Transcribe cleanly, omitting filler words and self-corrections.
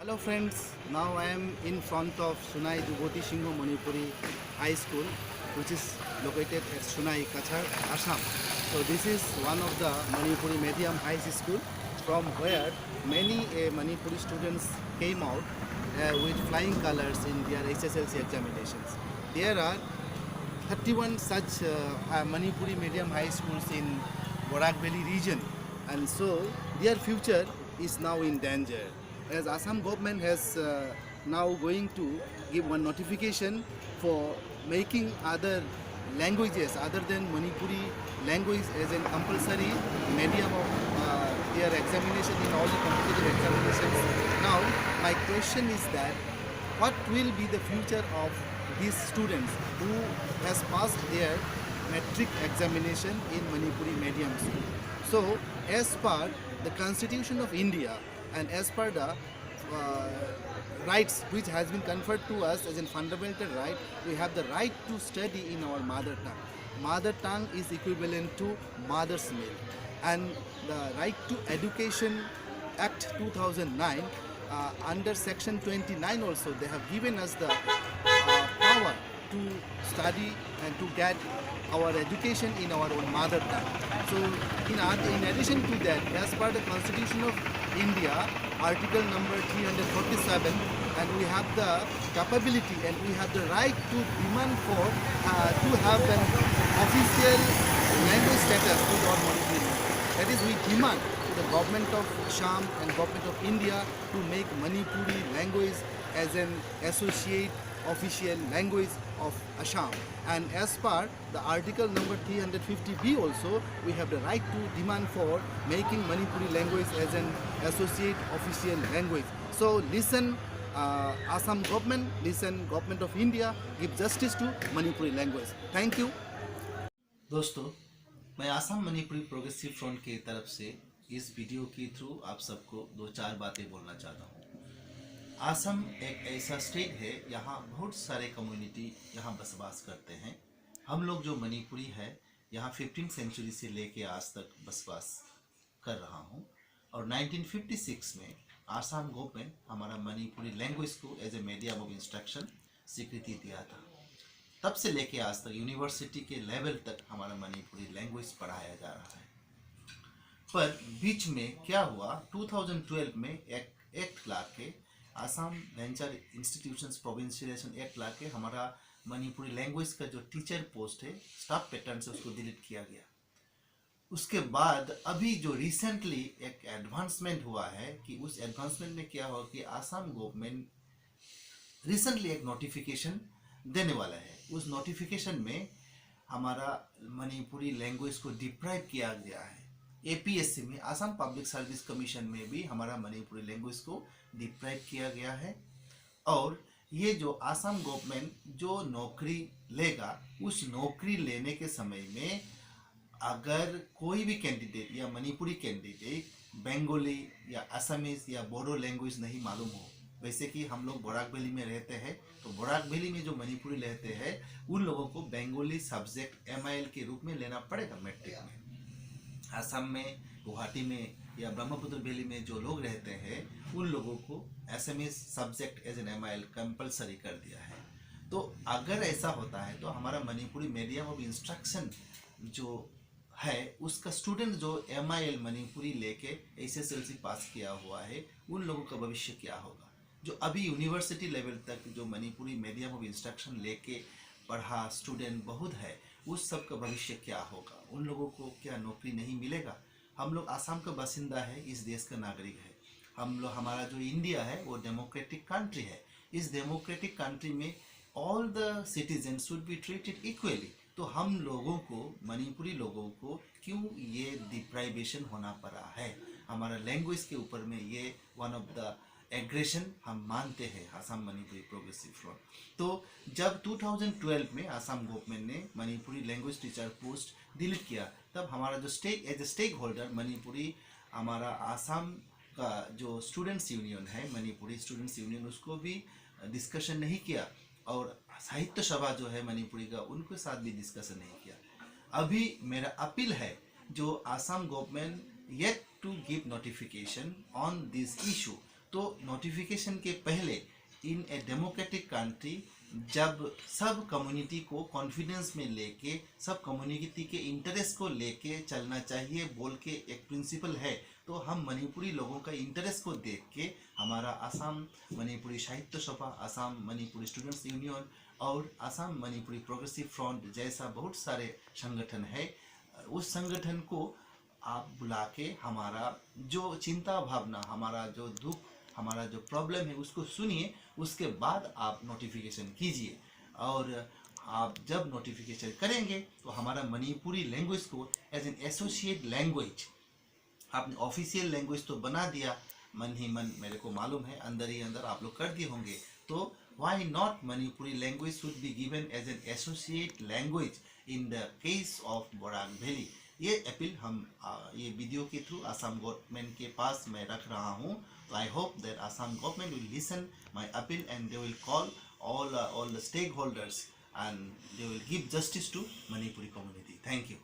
Hello friends, now I am in front of Sunai Duboti Singho Manipuri High School, which is located at Sunai, Kachar, Assam. So this is one of the Manipuri medium high school from where many Manipuri students came out with flying colors in their SSLC examinations. There are 31 such Manipuri medium high schools in Borak Valley region, and so their future is now in danger. As Assam government has now going to give one notification for making other languages other than Manipuri language as a compulsory medium of their examination in all the competitive examinations. Now, my question is that what will be the future of these students who has passed their metric examination in Manipuri medium school? So, as per the Constitution of India and as per the rights which has been conferred to us as a fundamental right, we have the right to study in our mother tongue. Mother tongue is equivalent to mother's milk, and the Right to Education Act 2009 under section 29 also they have given us the power to study and to get our education in our own mother tongue. So in addition to that, as per the Constitution of India, article number 347, and we have the capability and we have the right to demand for to have an official language status to our Manipuri language. That is, we demand to the government of Assam and government of India to make Manipuri language as an associate official language of Assam. And as per the article number 350B also, we have the right to demand for making Manipuri language as an associate official language. So listen, Assam government, listen government of India, give justice to Manipuri language. Thank you. दोस्तों, मैं Assam Manipuri progressive front की तरफ से इस video के through आप सबको दो चार बातें बोलना चाहता हूँ। आसाम एक ऐसा स्टेट है, यहाँ बहुत सारे कम्युनिटी यहाँ बसवास करते हैं। हम लोग जो मणिपुरी है यहाँ 15th सेंचुरी से लेके आज तक बसवास कर रहा हूँ, और 1956 में आसाम गवर्नमेंट हमारा मणिपुरी लैंग्वेज को as a medium of instruction स्वीकृति दिया था। तब से लेके आज तक यूनिवर्सिटी के लेवल तक हमारा मणिपुरी लैंग्वेज पढ़ाया जा रहा है। पर बीच में क्या हुआ, 2012 में एक एक्ट ला के आसाम वेंचर इंस्टीट्यूशंस प्रोविंशियलाइजेशन एक्ट ला के हमारा मणिपुरी लैंग्वेज का जो टीचर पोस्ट है स्टाफ पैटर्न से उसको डिलीट किया गया। उसके बाद अभी जो रिसेंटली एक एडवांसमेंट हुआ है कि उस एडवांसमेंट में क्या हुआ कि आसाम गवर्नमेंट रिसेंटली एक नोटिफिकेशन देने वाला है। उस नोटिफिकेशन में हमारा मणिपुरी लैंग्वेज को डिप्राइव किया गया है। एपीएससी में, आसाम पब्लिक सर्विस कमीशन में भी हमारा मणिपुरी लैंग्वेज को डिप्राइव किया गया है। और ये जो आसाम गवर्नमेंट जो नौकरी लेगा, उस नौकरी लेने के समय में अगर कोई भी कैंडिडेट या मणिपुरी कैंडिडेट बंगाली या असमीज या बोडो लैंग्वेज नहीं मालूम हो, वैसे कि हम लोग बोराक वैली में रहते हैं, तो बोराक वैली में जो मणिपुरी रहते हैं उन लोगों को बंगाली सब्जेक्ट MIL के रूप में लेना पड़ेगा मैट्रिक में। असम में, गुवाहाटी में या ब्रह्मपुत्र वैली में जो लोग रहते हैं उन लोगों को SMS subject as an MIL compulsory कर दिया है। तो अगर ऐसा होता है तो हमारा मणिपुरी मीडियम ऑफ इंस्ट्रक्शन जो है उसका स्टूडेंट जो MIL मणिपुरी लेके SSLC पास किया हुआ है उन लोगों का भविष्य क्या होगा। जो अभी यूनिवर्सिटी लेवल तक जो मणिपुरी मीडियम ऑफ इंस्ट्रक्शन लेके पढ़ा स्टूडेंट बहुत है, उस सब का भविष्य क्या होगा। उन लोगों को क्या नौकरी नहीं मिलेगा। हम लोग आसाम का बासिंदा है, इस देश का नागरिक है। हम लोग, हमारा जो इंडिया है वो डेमोक्रेटिक कंट्री है। इस डेमोक्रेटिक कंट्री में all the citizen should be treated equally. तो हम लोगों को, मणिपुरी लोगों को क्यों ये डिप्राइवेशन होना पड़ा है। हमारा लैंग्वेज के ऊपर में ये वन ऑफ द एग्रेशन हम मानते हैं आसाम मणिपुरी प्रोग्रेसिव फ्रंट। तो जब 2012 में आसाम गवर्नमेंट ने Manipuri language teacher post delete किया, तब हमारा जो as a stake holder Manipuri, हमारा आसाम का जो स्टूडेंट्स यूनियन है, मणिपुरी स्टूडेंट्स यूनियन, उसको भी डिस्कशन नहीं किया, और साहित्य सभा जो है मणिपुरी का उनके साथ भी डिस्कशन नहीं किया। अभी मेरा अपील है जो Assam government yet to give notification on this issue, तो नोटिफिकेशन के पहले इन ए डेमोक्रेटिक कंट्री जब सब कम्युनिटी को कॉन्फिडेंस में लेके सब कम्युनिटी के इंटरेस्ट को लेके चलना चाहिए बोल के एक प्रिंसिपल है, तो हम मणिपुरी लोगों का इंटरेस्ट को देख के हमारा आसाम मणिपुरी साहित्य सभा, आसाम मणिपुरी स्टूडेंट्स यूनियन और आसाम मणिपुरी प्रोग्रेसिव फ्रंट जैसा बहुत सारे संगठन है, उस संगठन को आप बुला के हमारा जो चिंता भावना, हमारा जो दुख, हमारा जो प्रॉब्लम है उसको सुनिए, उसके बाद आप नोटिफिकेशन कीजिए। और आप जब नोटिफिकेशन करेंगे तो हमारा मणिपुरी लैंग्वेज को एज एन एसोसिएट लैंग्वेज, आपने ऑफिशियल लैंग्वेज तो बना दिया, मन ही मन मेरे को मालूम है अंदर ही अंदर आप लोग कर दिए होंगे, तो why not Manipuri language should be given as an associate language in the case of Barak valley. ये अपील हम ये वीडियो के थ्रू आसाम गवर्नमेंट के पास मैं रख रहा हूँ। तो I hope that Assam government will listen my appeal and they will call all the stakeholders and they will give justice to Manipuri community. Thank you.